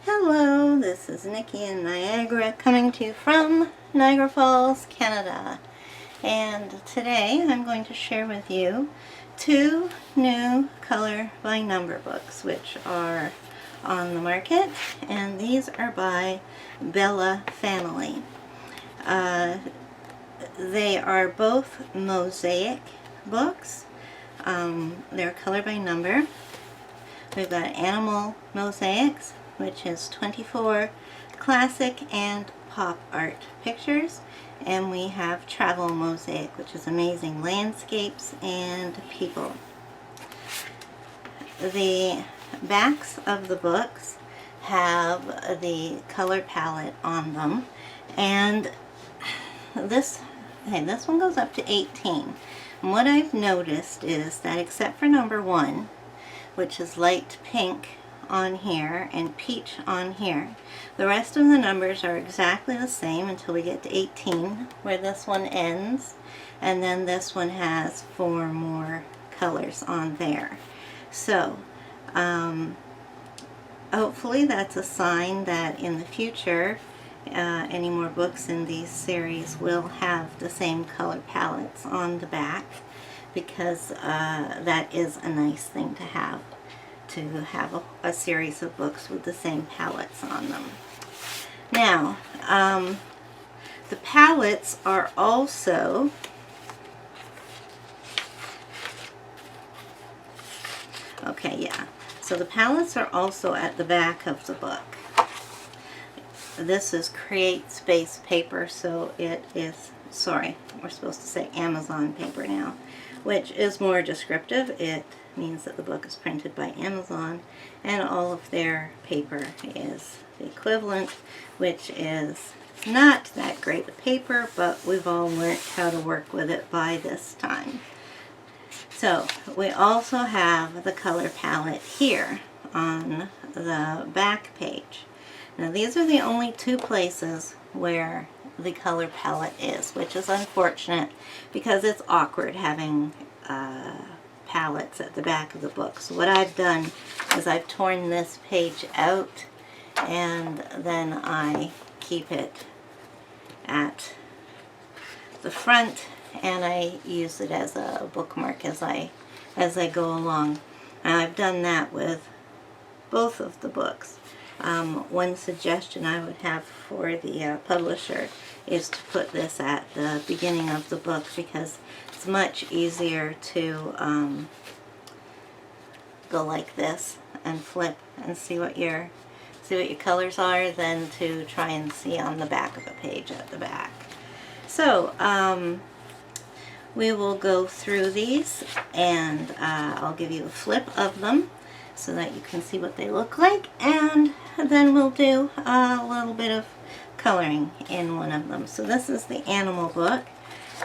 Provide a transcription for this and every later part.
Hello, this is Nikki in Niagara coming to you from Niagara Falls, Canada. And today I'm going to share with you two new color by number books which are on the market, and these are by Bella Family. They are both mosaic books. They're color by number. We've got Animal Mosaics, which is 24 classic and pop art pictures, and we have Travel Mosaic, which is amazing landscapes and people. The backs of the books have the color palette on them, and this one goes up to 18. And what I've noticed is that except for number 1, which is light pink on here and peach on here, the rest of the numbers are exactly the same until we get to 18, where this one ends, and then this one has 4 more colors on there. So hopefully that's a sign that in the future any more books in these series will have the same color palettes on the back, because that is a nice thing to have a series of books with the same palettes on them. Now, the palettes are also so the palettes are also at the back of the book. This is Create Space paper, so it is, sorry, we're supposed to say Amazon paper now, which is more descriptive. It means that the book is printed by Amazon, and all of their paper is the equivalent, which is not that great a paper, but we've all learned how to work with it by this time. So we also have the color palette here on the back page. Now these are the only 2 places where the color palette is, which is unfortunate because it's awkward having palettes at the back of the book. So what I've done is I've torn this page out, and then I keep it at the front, and I use it as a bookmark as I go along. And I've done that with both of the books. One suggestion I would have for the publisher is to put this at the beginning of the book, because it's much easier to go like this and flip and see what your colors are than to try and see on the back of a page at the back. So we will go through these, and I'll give you a flip of them so that you can see what they look like, and then we'll do a little bit of coloring in one of them. So this is the animal book,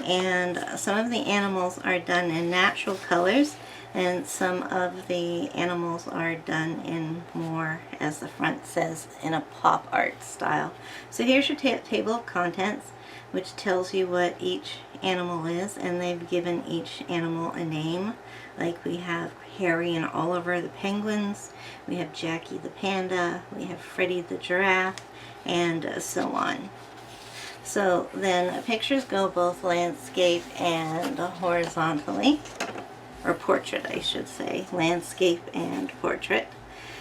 and some of the animals are done in natural colors, and some of the animals are done in more, as the front says, in a pop art style. So here's your table of contents, which tells you what each animal is, and they've given each animal a name. Like we have Harry and Oliver the penguins, we have Jackie the panda, we have Freddie the giraffe, and so on. So then pictures go both landscape and horizontally, or portrait I should say, landscape and portrait.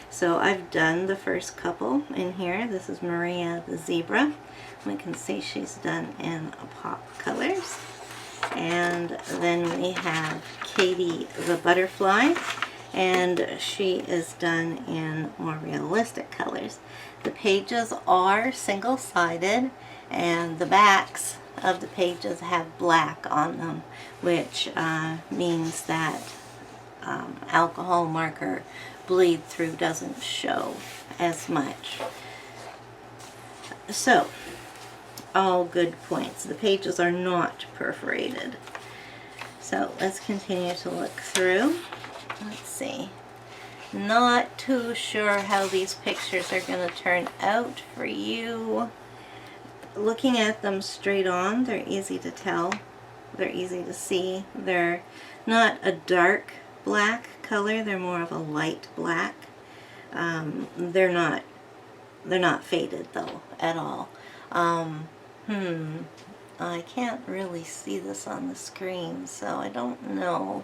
So I've done the first couple in here. This is Maria the zebra. We can see she's done in pop colors. And then we have Katie the butterfly, and she is done in more realistic colors. The pages are single-sided, and the backs of the pages have black on them, which means that alcohol marker bleed through doesn't show as much. So all good points. The pages are not perforated. So let's continue to look through. Let's see. Not too sure how these pictures are going to turn out for you. Looking at them straight on, they're easy to tell. They're easy to see. They're not a dark black color. They're more of a light black. They're not they're not faded though at all. I can't really see this on the screen, so I don't know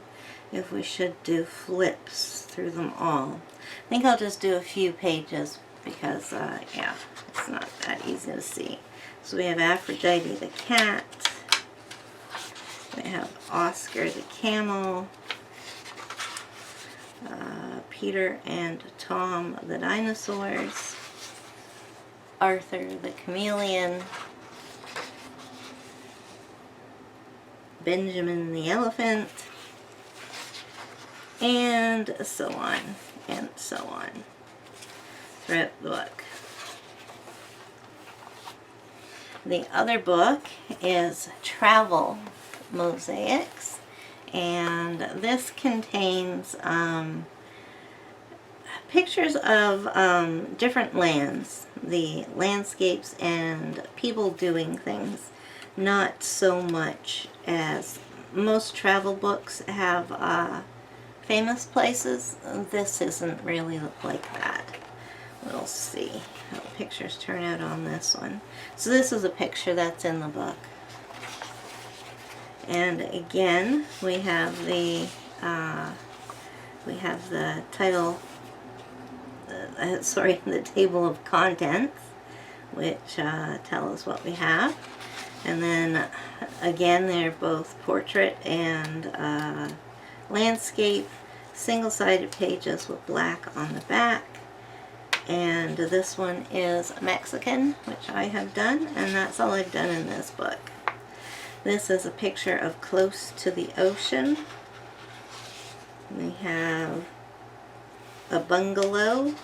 if we should do flips through them all. I think I'll just do a few pages because, yeah, it's not that easy to see. So we have Aphrodite the cat, we have Oscar the camel, Peter and Tom the dinosaurs, Arthur the chameleon, Benjamin the elephant, and so on and so on throughout the book. The other book is Travel Mosaics, and this contains pictures of different lands, the landscapes and people doing things. Not so much as most travel books have famous places. This isn't really like that. We'll see how the pictures turn out on this one. So this is a picture that's in the book. And again, we have the title, the table of contents, which tell us what we have. And then again, they're both portrait and landscape, single-sided pages with black on the back. And this one is Mexican, which I have done, and that's all I've done in this book. This is a picture of close to the ocean. We have a bungalow,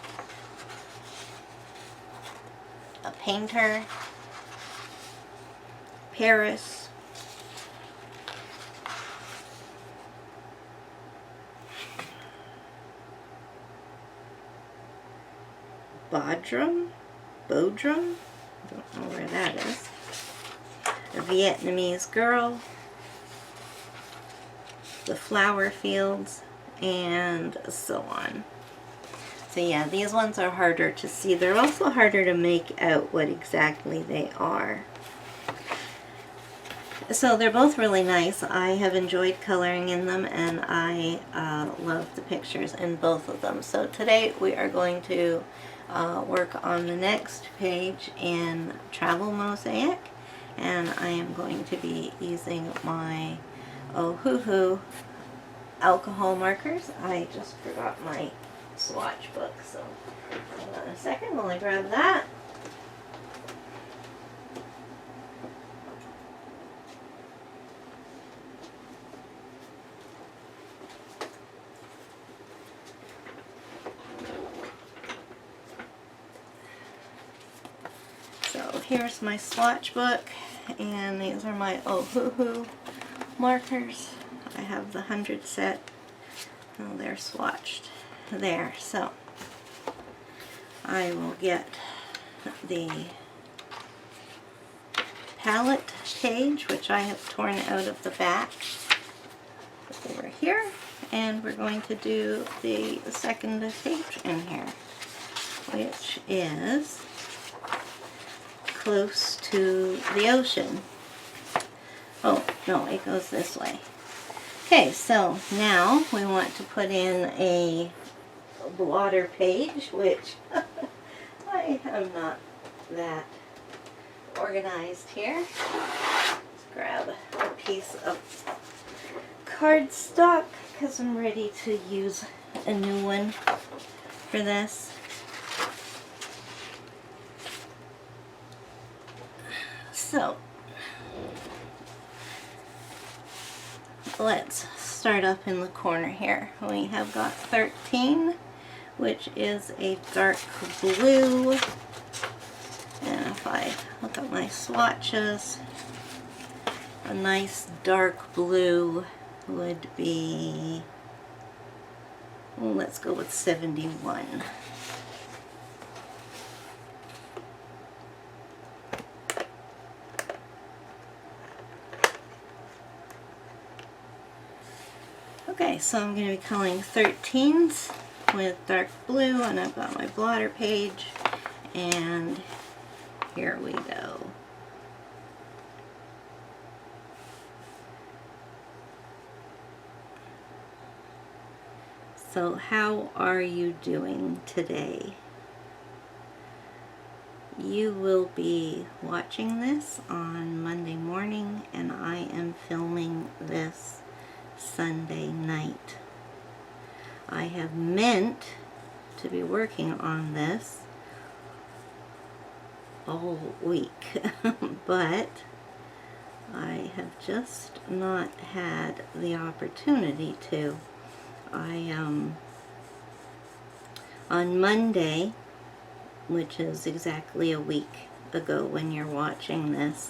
a painter, Paris, Bodrum, don't know where that is, a Vietnamese girl, the flower fields, and so on. So yeah, these ones are harder to see. They're also harder to make out what exactly they are. So they're both really nice. I have enjoyed coloring in them, and I love the pictures in both of them. So today we are going to work on the next page in Travel Mosaic, and I am going to be using my Ohuhu alcohol markers. I just forgot my swatch book, so hold on a second while I grab that. So here's my swatch book, and these are my Ohuhu markers. I have the 100 set. Oh, they're swatched there. So I will get the palette page, which I have torn out of the back over here, and we're going to do the second page in here, which is close to the ocean. Oh, no, it goes this way. Okay, so now we want to put in a blotter page, which I am not that organized here. Let's grab a piece of cardstock because I'm ready to use a new one for this. So let's start up in the corner here. We have got 13, which is a dark blue. And if I look at my swatches, a nice dark blue would be, well, let's go with 71. Okay, so I'm going to be coloring 13s with dark blue, and I've got my blotter page, And here we go. So how are you doing today? You will be watching this on Monday morning, and I am filming this Sunday night. I have meant to be working on this all week, but I have just not had the opportunity to. On Monday, which is exactly a week ago when you're watching this,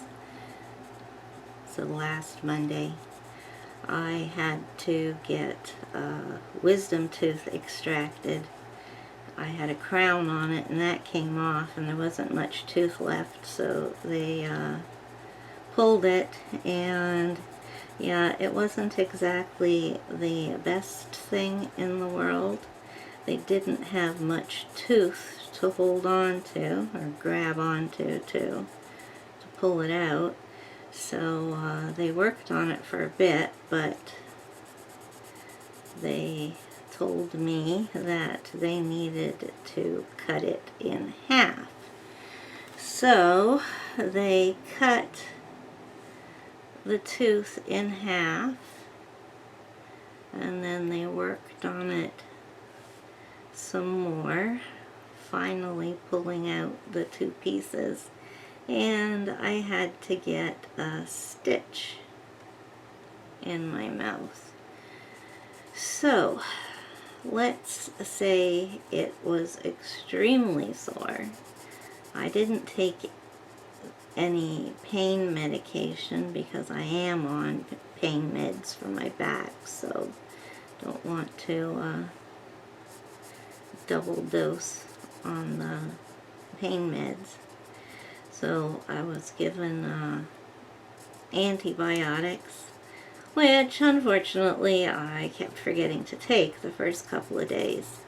so last Monday, I had to get a wisdom tooth extracted. I had a crown on it, and that came off, and there wasn't much tooth left, so they pulled it, and yeah, it wasn't exactly the best thing in the world. They didn't have much tooth to hold on to, or grab onto to pull it out. So they worked on it for a bit, but they told me that they needed to cut it in half. So they cut the tooth in half, and then they worked on it some more, finally pulling out the two pieces, and I had to get a stitch in my mouth. So let's say it was extremely sore. I didn't take any pain medication because I am on pain meds for my back, so don't want to double dose on the pain meds. So I was given antibiotics, which unfortunately I kept forgetting to take the first couple of days.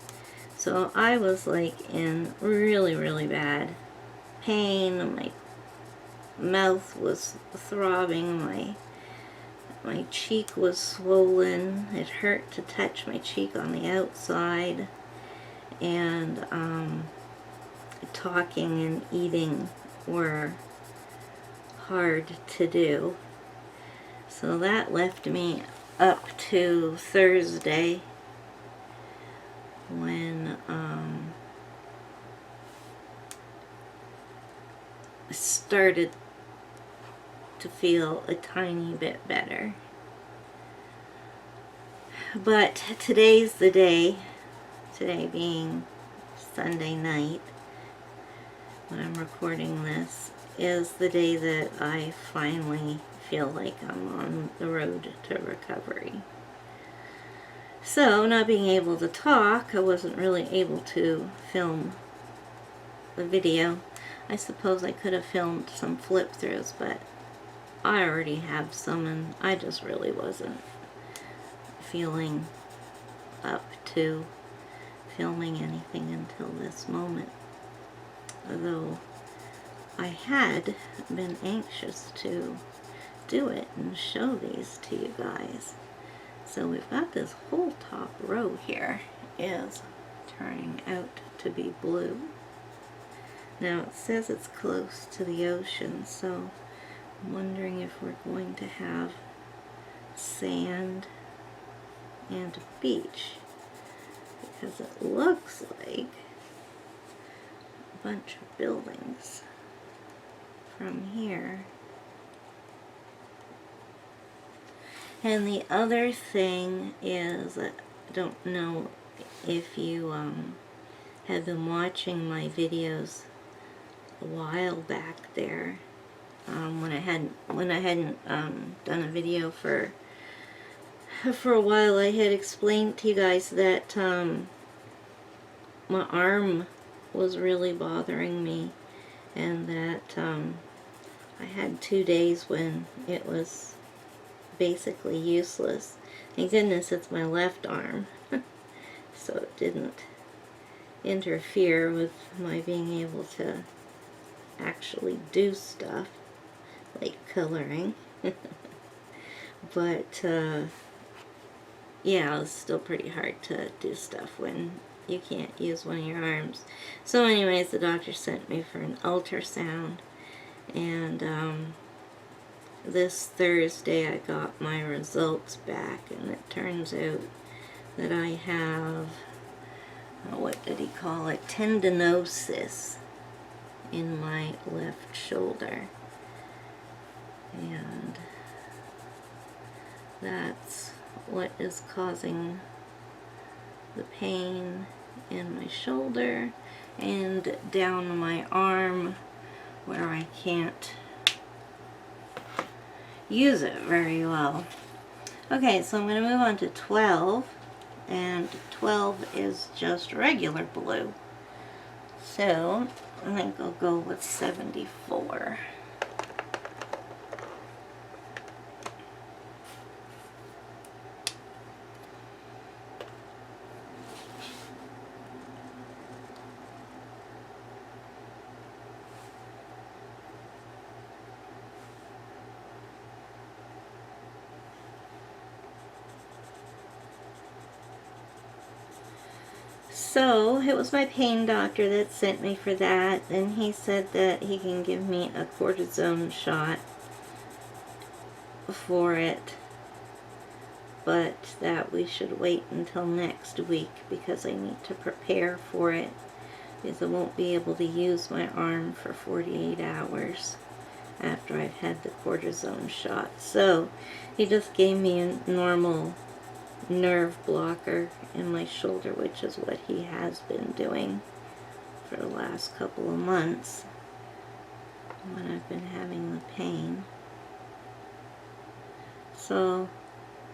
So I was like in really, really bad pain. My mouth was throbbing, my cheek was swollen. It hurt to touch my cheek on the outside, and talking and eating were hard to do. So that left me up to Thursday when I started to feel a tiny bit better. But today's the day, today being Sunday night, when I'm recording this, is the day that I finally feel like I'm on the road to recovery. So, not being able to talk, I wasn't really able to film the video. I suppose I could have filmed some flip-throughs, but I already have some, and I just really wasn't feeling up to filming anything until this moment. Although I had been anxious to do it and show these to you guys. So we've got this whole top row here is turning out to be blue. Now it says it's close to the ocean, so I'm wondering if we're going to have sand and a beach, because it looks like a bunch of buildings from here. And the other thing is, I don't know if you have been watching my videos a while back there, when I hadn't done a video for a while. I had explained to you guys that my arm was really bothering me, and that I had 2 days when it was basically useless. Thank goodness it's my left arm, so it interfere with my being able to actually do stuff like coloring. But yeah, it's still pretty hard to do stuff when you can't use one of your arms. So anyways, the doctor sent me for an ultrasound, and this Thursday I got my results back, and it turns out that I have, what did he call it, tendinosis in my left shoulder. And that's what is causing the pain in my shoulder and down my arm where I can't use it very well. Okay, so I'm going to move on to 12, and 12 is just regular blue. So I think I'll go with 74. So it was my pain doctor that sent me for that, and he said that he can give me a cortisone shot for it, but that we should wait until next week because I need to prepare for it, because I won't be able to use my arm for 48 hours after I've had the cortisone shot. So he just gave me a normal nerve blocker in my shoulder, which is what he has been doing for the last couple of months when I've been having the pain. So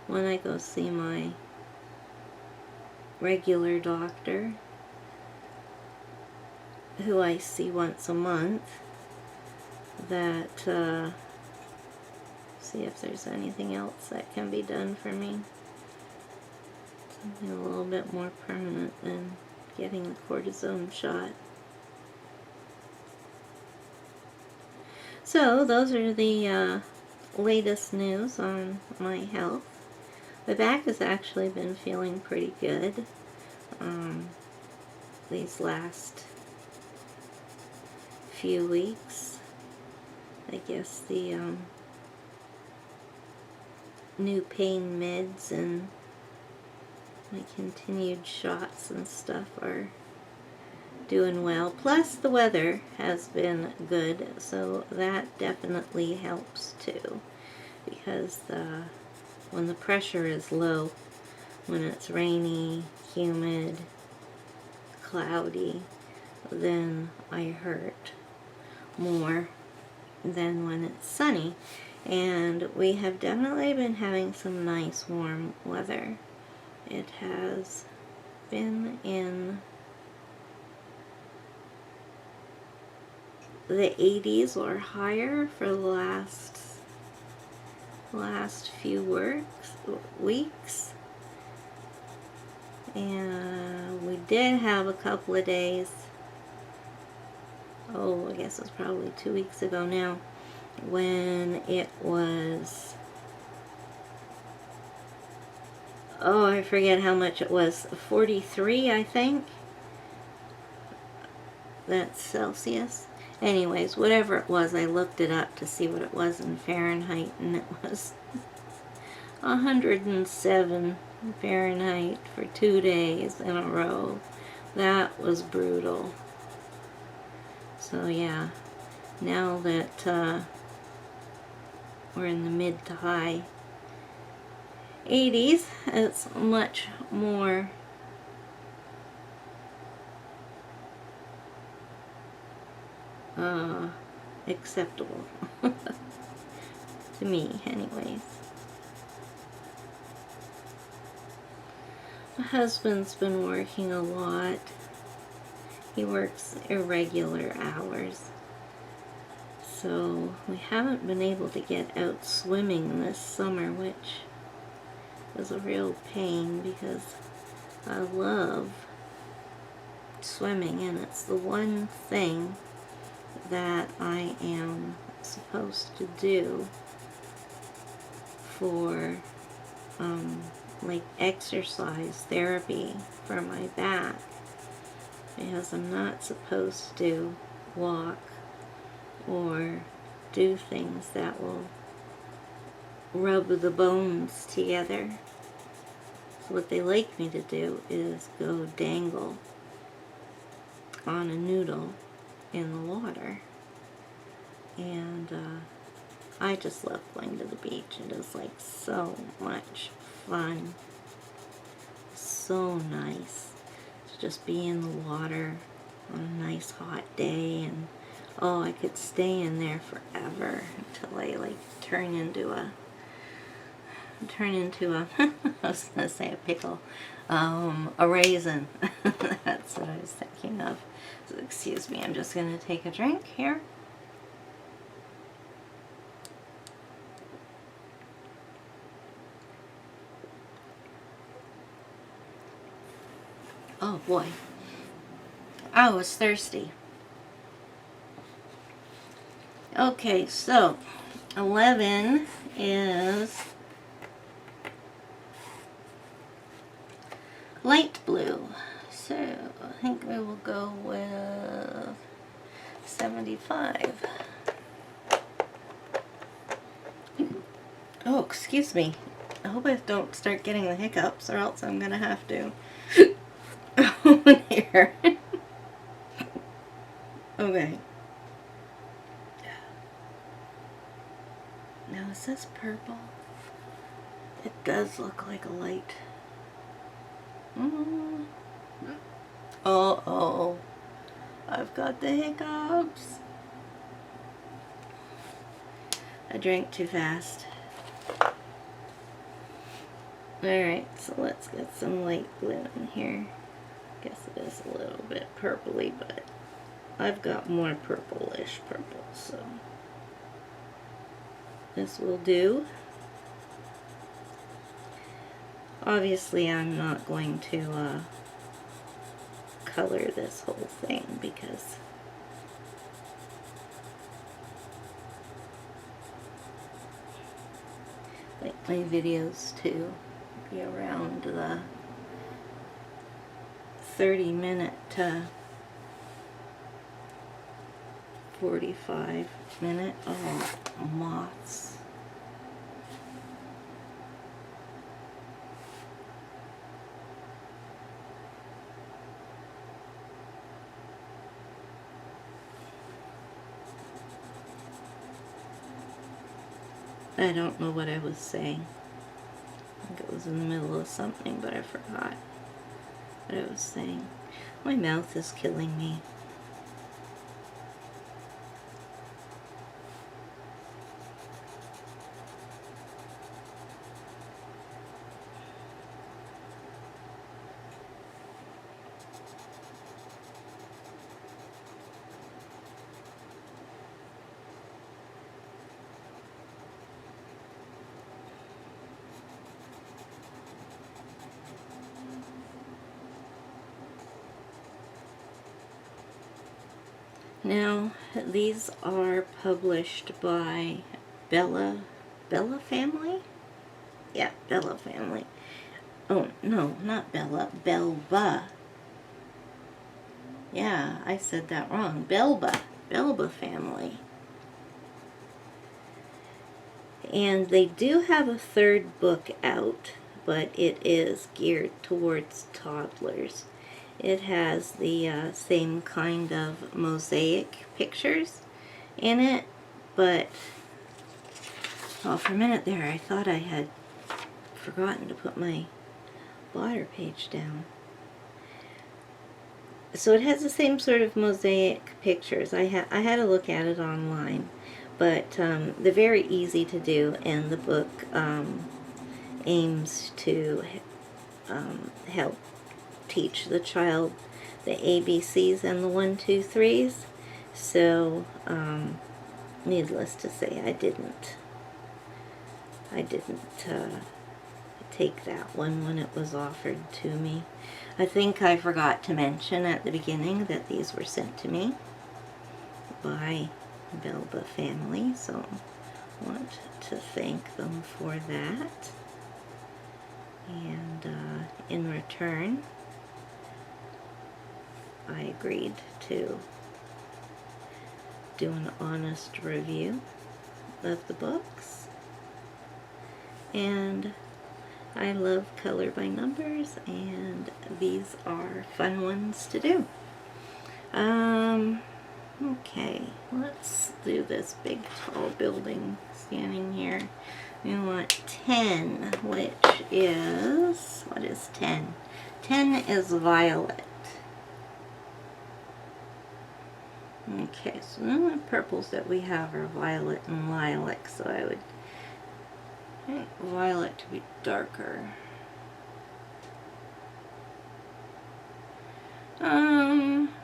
when I go see my regular doctor, who I see once a month, that see if there's anything else that can be done for me. Something a little bit more permanent than getting the cortisone shot. So those are the latest news on my health. My back has actually been feeling pretty good these last few weeks. I guess the new pain meds and my continued shots and stuff are doing well. Plus the weather has been good, so that definitely helps too, because when the pressure is low, when it's rainy, humid, cloudy, then I hurt more than when it's sunny. And we have definitely been having some nice warm weather. It has been in the 80s or higher for the last few weeks. And we did have a couple of days, I guess it was probably 2 weeks ago now, when it was, I forget how much it was, 43, I think. That's Celsius. Anyways, whatever it was, I looked it up to see what it was in Fahrenheit, and it was 107 Fahrenheit for 2 days in a row. That was brutal. So yeah, now that we're in the mid to high 80s, it's much more acceptable to me anyways. My husband's been working a lot. He works irregular hours, so we haven't been able to get out swimming this summer, which is a real pain because I love swimming, and it's the one thing that I am supposed to do for like exercise therapy for my back, because I'm not supposed to walk or do things that will rub the bones together. So what they like me to do is go dangle on a noodle in the water. And I just love going to the beach. It is like so much fun. So nice to just be in the water on a nice hot day, and oh, I could stay in there forever until I like turn into a I was gonna say a pickle, a raisin. That's what I was thinking of. So excuse me, I'm just gonna take a drink here. Oh boy, I was thirsty. Okay, so 11 is light blue. So I think we will go with 75. Oh, excuse me. I hope I don't start getting the hiccups, or else I'm gonna have to. Oh, here. Okay. Now, is this purple? It does look like a light. Uh-oh. I've got the hiccups. I drank too fast. Alright, so let's get some light blue in here. Guess it is a little bit purpley, but I've got more purplish purple, so this will do. Obviously, I'm not going to color this whole thing because I like my videos to be around the 30-minute to 45-minute. Oh, moths. I don't know what I was saying. I think it was in the middle of something, but I forgot what I was saying. My mouth is killing me. Now, these are published by Bella Family? Yeah, Bella Family. Oh, no, not Bella. Belba. Yeah, I said that wrong. Belba Family. And they do have a third book out, but it is geared towards toddlers. It has the same kind of mosaic pictures in it, but oh, for a minute there I thought I had forgotten to put my blotter page down. So it has the same sort of mosaic pictures. I had a look at it online, but they're very easy to do, and the book aims to help teach the child the ABCs and the 1, 2, 3s. So, needless to say, I didn't take that one when it was offered to me. I think I forgot to mention at the beginning that these were sent to me by Belba family, so I want to thank them for that. And in return, I agreed to do an honest review of the books. And I love color by numbers, and these are fun ones to do. Okay, let's do this big tall building standing here. We want 10, which is, what is 10? 10 is violet. Okay, so the purples that we have are violet and lilac, so I would like violet to be darker.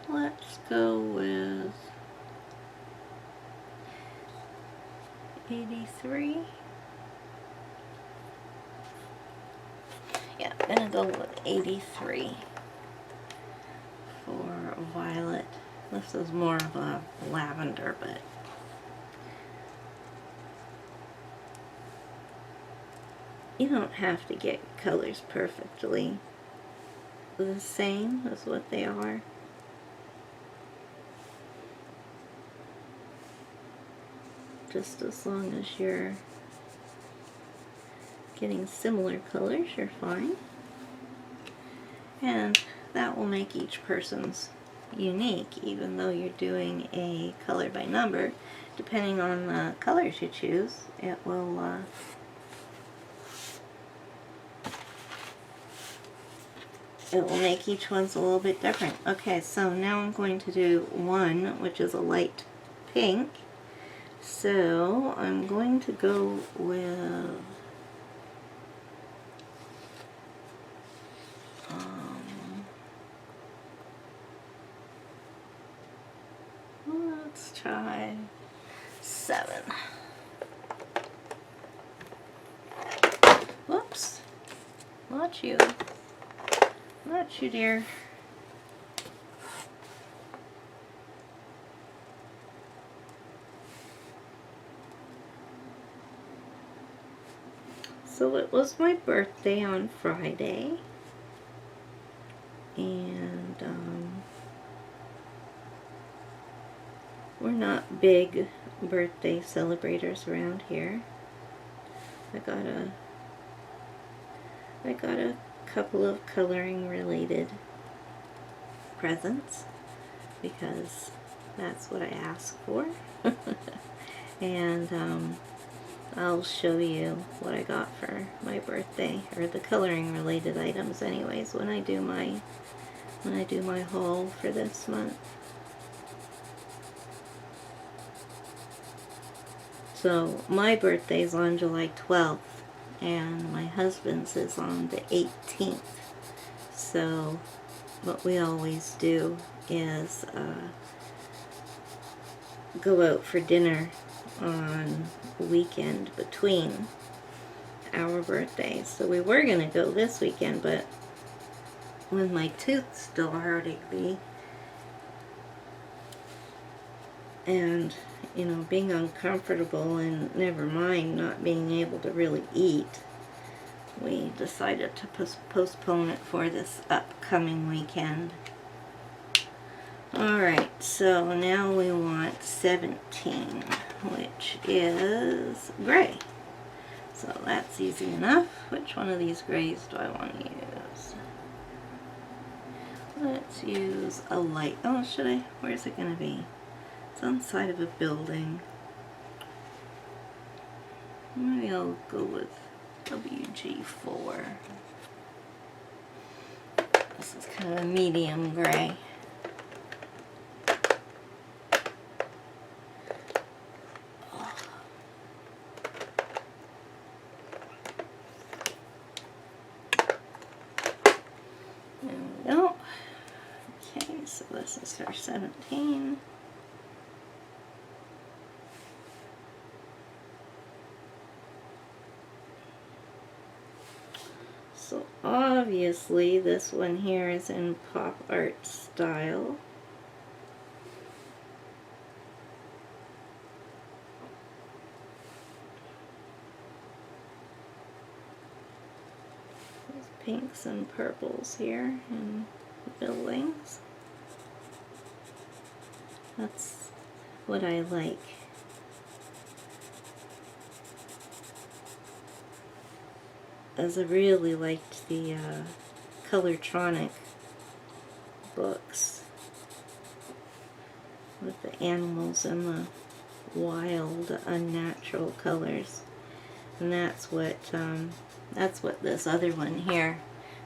Let's go with 83. Yeah, I'm gonna go with 83 for violet. This is more of a lavender, but you don't have to get colors perfectly the same as what they are. Just as long as you're getting similar colors, you're fine. And that will make each person's unique, even though you're doing a color by number. Depending on the colors you choose, it will make each one's a little bit different. Okay, so now I'm going to do one, which is a light pink. So I'm going to go with let's try 7. Whoops. Not you. Not you, dear. So it was my birthday on Friday, and we're not big birthday celebrators around here. I got a couple of coloring related presents because that's what I asked for. And I'll show you what I got for my birthday, or the coloring related items anyways, when I do my haul for this month. So my birthday's on July 12th and my husband's is on the 18th. So what we always do is go out for dinner on the weekend between our birthdays. So we were going to go this weekend, but with my tooth still hurting me and, you know, being uncomfortable, and never mind not being able to really eat, we decided to postpone it for this upcoming weekend. Alright, so now we want 17, which is gray. So that's easy enough. Which one of these grays do I want to use? Let's use a light. Oh, should I? Where's it going to be? It's on the side of a building. Maybe I'll go with WG4. This is kind of a medium gray. There we go. Okay, so this is our 17. So obviously this one here is in pop art style. There's pinks and purples here in buildings. That's what I like. As I really liked the Colortronic books with the animals and the wild, unnatural colors, and that's what this other one here,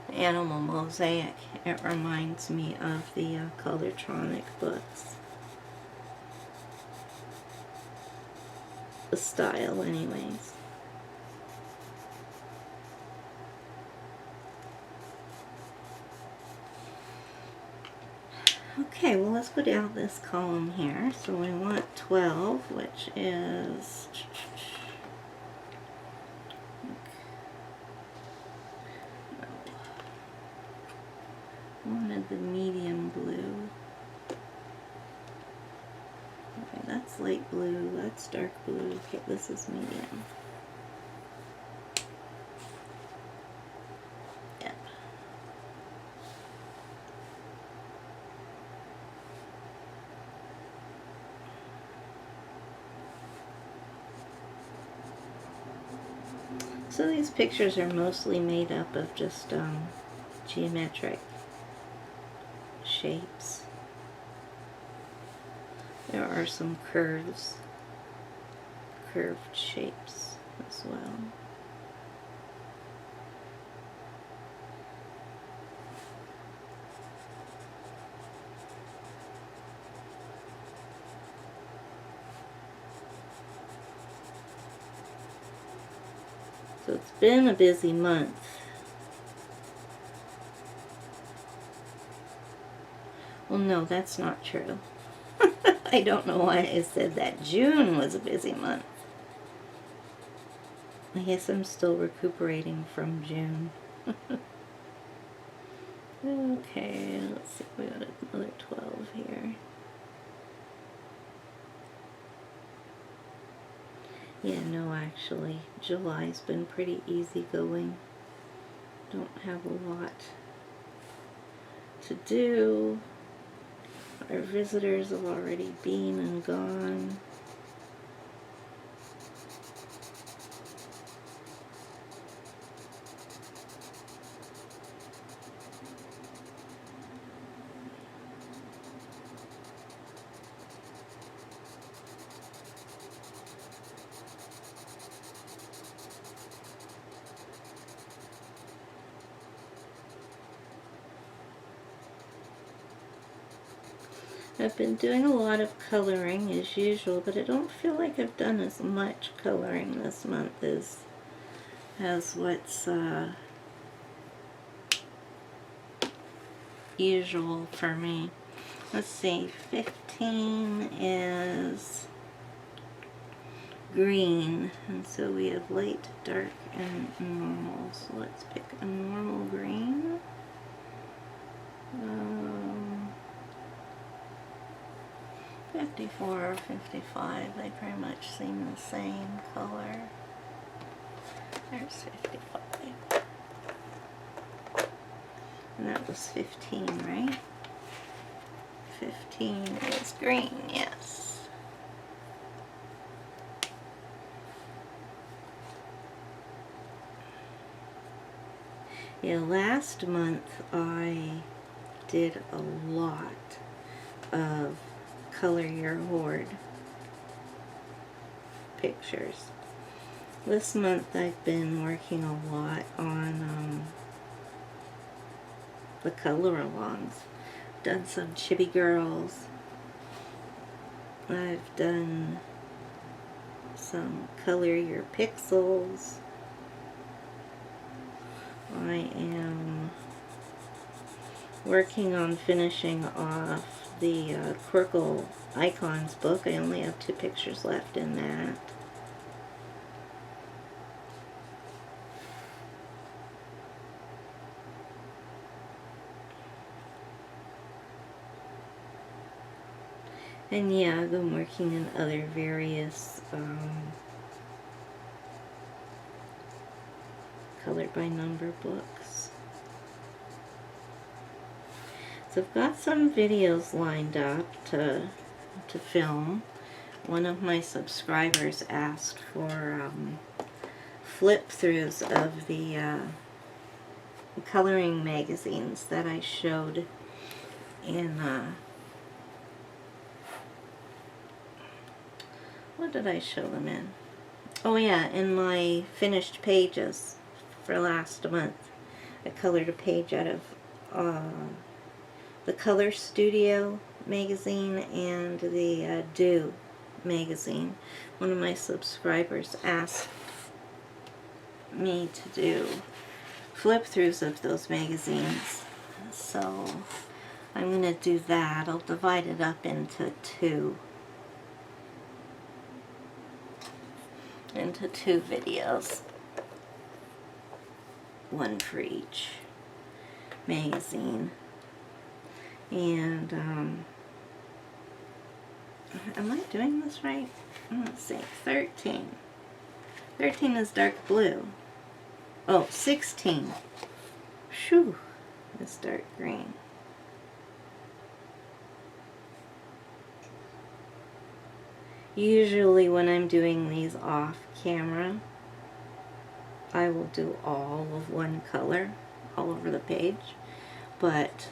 the Animal Mosaic, it reminds me of the Colortronic books. The style, anyways. Okay, well, let's go down this column here. So we want 12, which is I wanted the medium blue. Okay, that's light blue, that's dark blue. Okay, this is medium. Yeah. So these pictures are mostly made up of just geometric shapes. There are some curved shapes as well. So it's been a busy month. Well, no, that's not true. I don't know why I said that. June was a busy month. I guess I'm still recuperating from June. Okay, let's see. We got another 12 here. Yeah, no, actually, July's been pretty easygoing. Don't have a lot to do. Our visitors have already been and gone. I've been doing a lot of coloring as usual, but I don't feel like I've done as much coloring this month as what's usual for me. Let's see, 15 is green, and so we have light, dark, and normal. So let's pick a normal green. 54 or 55, they pretty much seem the same color. There's 55. And that was 15, right? 15 is green, yes. Yeah, last month I did a lot of Color Your Hoard pictures. This month I've been working a lot on the color-alongs. Done some Chibi Girls. I've done some Color Your Pixels. I am working on finishing off the Quirkle Icons book. I only have 2 pictures left in that. And yeah, I've been working in other various color by number books. So I've got some videos lined up to film. One of my subscribers asked for flip-throughs of the coloring magazines that I showed in, what did I show them in? Oh yeah, in my finished pages for last month. I colored a page out of the Color Studio magazine and the Do magazine. One of my subscribers asked me to do flip-throughs of those magazines, so I'm going to do that. I'll divide it up into two videos, one for each magazine. And am I doing this right? Let's see, 13 is dark blue. Oh, 16 shoo, is dark green. Usually when I'm doing these off camera, I will do all of one color all over the page, but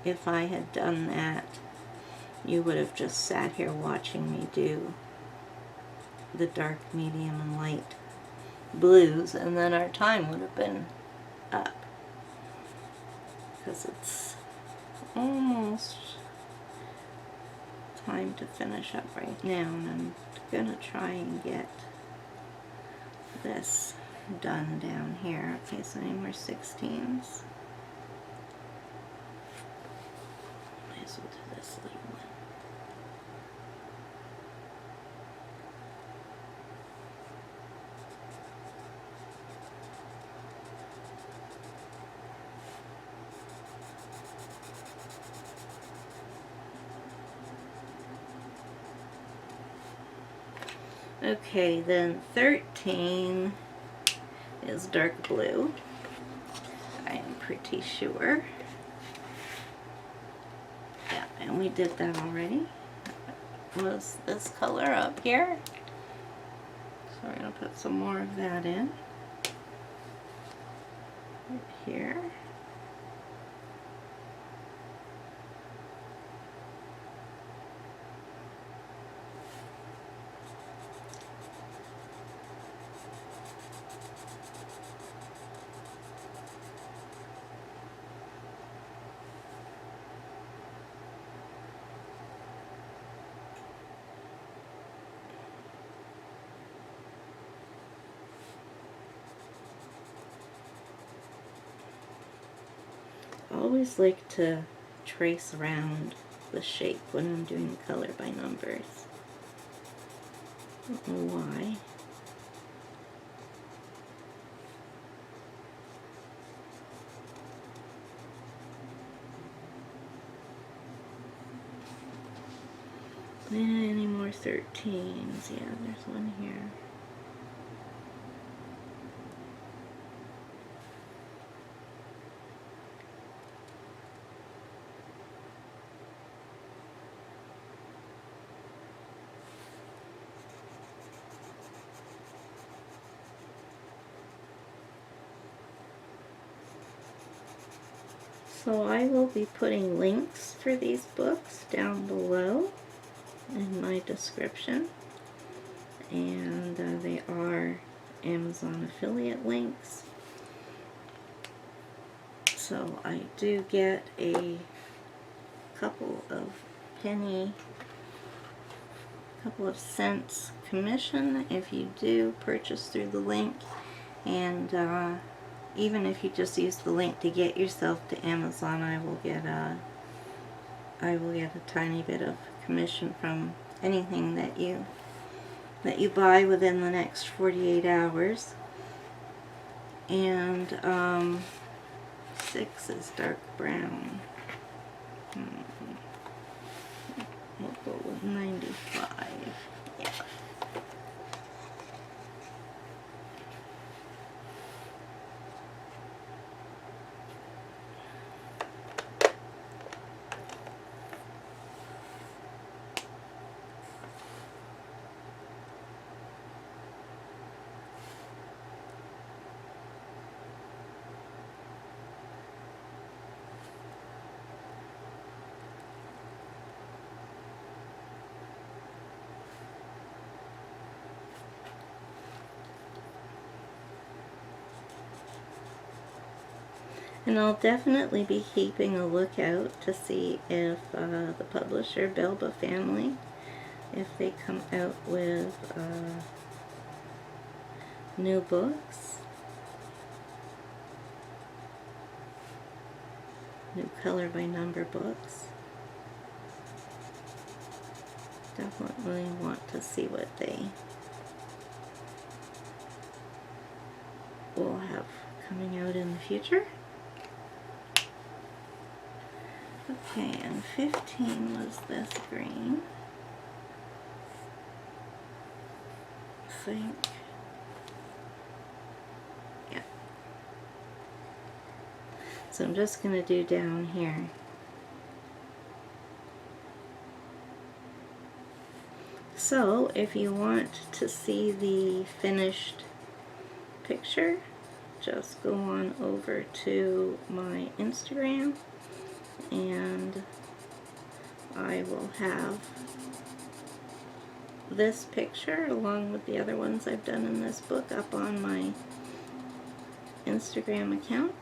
if I had done that, you would have just sat here watching me do the dark, medium, and light blues, and then our time would have been up, because it's almost time to finish up right now, and I'm gonna try and get this done down here. Okay, so any more 16s? Might as well do this little one. Okay, then 13 is dark blue. I am pretty sure. Yeah, and we did that already. Was this color up here? So we're going to put some more of that in. Right here. I always like to trace around the shape when I'm doing color by numbers. I don't know why. Any more 13s? Yeah, there's one here. So I will be putting links for these books down below in my description, and they are Amazon affiliate links. So I do get a couple of cents commission if you do purchase through the link, and even if you just use the link to get yourself to Amazon, I will get a tiny bit of commission from anything that you buy within the next 48 hours. And 6 is dark brown. We'll go with $95. Yeah. And I'll definitely be keeping a lookout to see if the publisher, Belba Family, if they come out with new books, new color by number books. Definitely want to see what they will have coming out in the future. Okay, and 15 was this green, I think. Yeah. So I'm just going to do down here. So if you want to see the finished picture, just go on over to my Instagram and I will have this picture along with the other ones I've done in this book up on my Instagram account.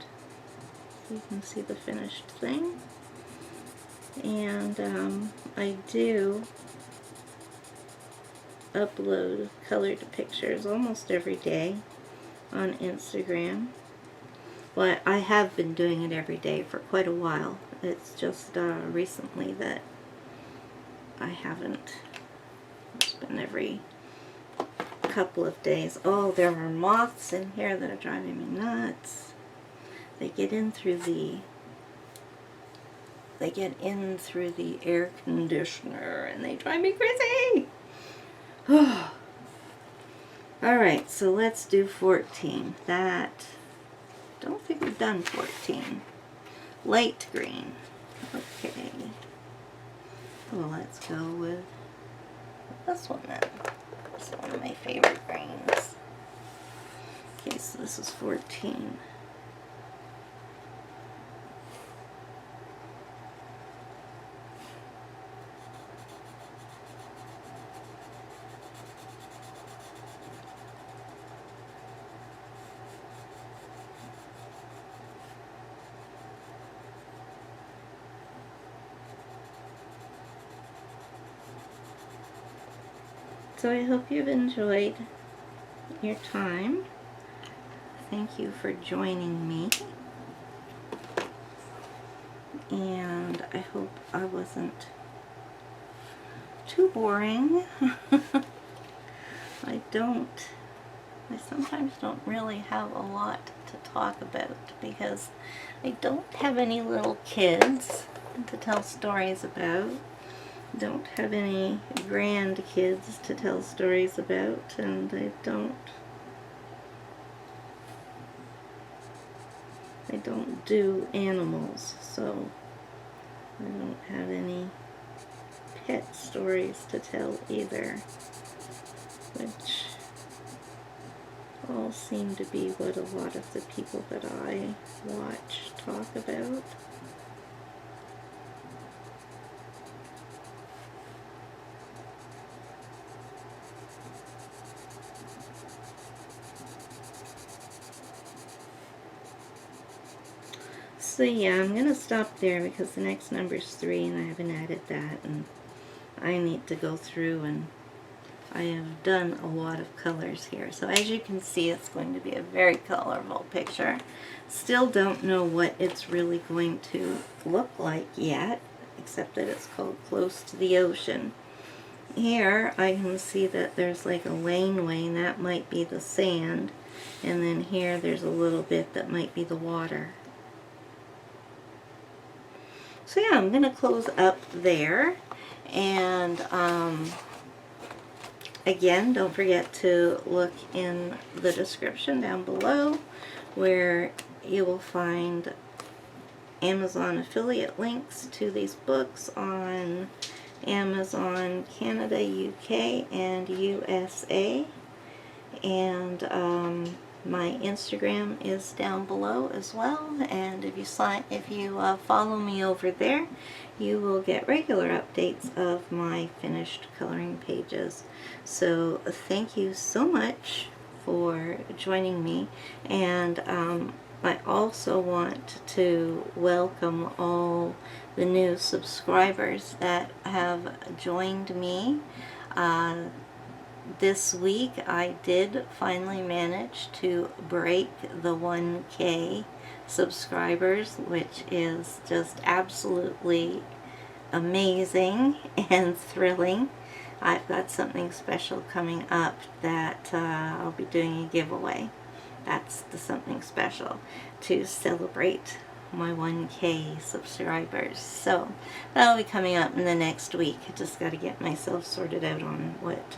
So you can see the finished thing. And I do upload colored pictures almost every day on Instagram. Well, I have been doing it every day for quite a while. It's just recently that I haven't. It's been every couple of days. Oh, there are moths in here that are driving me nuts. They get in through the air conditioner and they drive me crazy. Alright, so let's do 14. Don't think we've done 14. Light green. Okay. Well, let's go with this one then. This is one of my favorite greens. Okay, so this is 14. So I hope you've enjoyed your time. Thank you for joining me. And I hope I wasn't too boring. I sometimes don't really have a lot to talk about because I don't have any little kids to tell stories about. Don't have any grandkids to tell stories about, and I don't do animals, so I don't have any pet stories to tell either, which all seem to be what a lot of the people that I watch talk about. So yeah, I'm going to stop there because the next number is 3 and I haven't added that, and I need to go through, and I have done a lot of colors here. So as you can see, it's going to be a very colorful picture. Still don't know what it's really going to look like yet, except that it's called Close to the Ocean. Here I can see that there's like a laneway, and that might be the sand, and then here there's a little bit that might be the water. So yeah, I'm going to close up there, And again, don't forget to look in the description down below where you will find Amazon affiliate links to these books on Amazon Canada, UK, and USA. And my Instagram is down below as well, and if you follow me over there, you will get regular updates of my finished coloring pages. So thank you so much for joining me, and I also want to welcome all the new subscribers that have joined me. This week I did finally manage to break the 1K subscribers, which is just absolutely amazing and thrilling. I've got something special coming up that I'll be doing a giveaway. That's the something special to celebrate my 1K subscribers. So that'll be coming up in the next week. I just got to get myself sorted out on what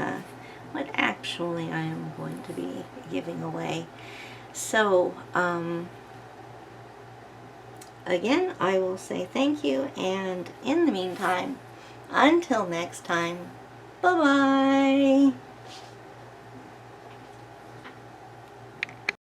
actually I am going to be giving away. So again, I will say thank you, and in the meantime, until next time, bye-bye.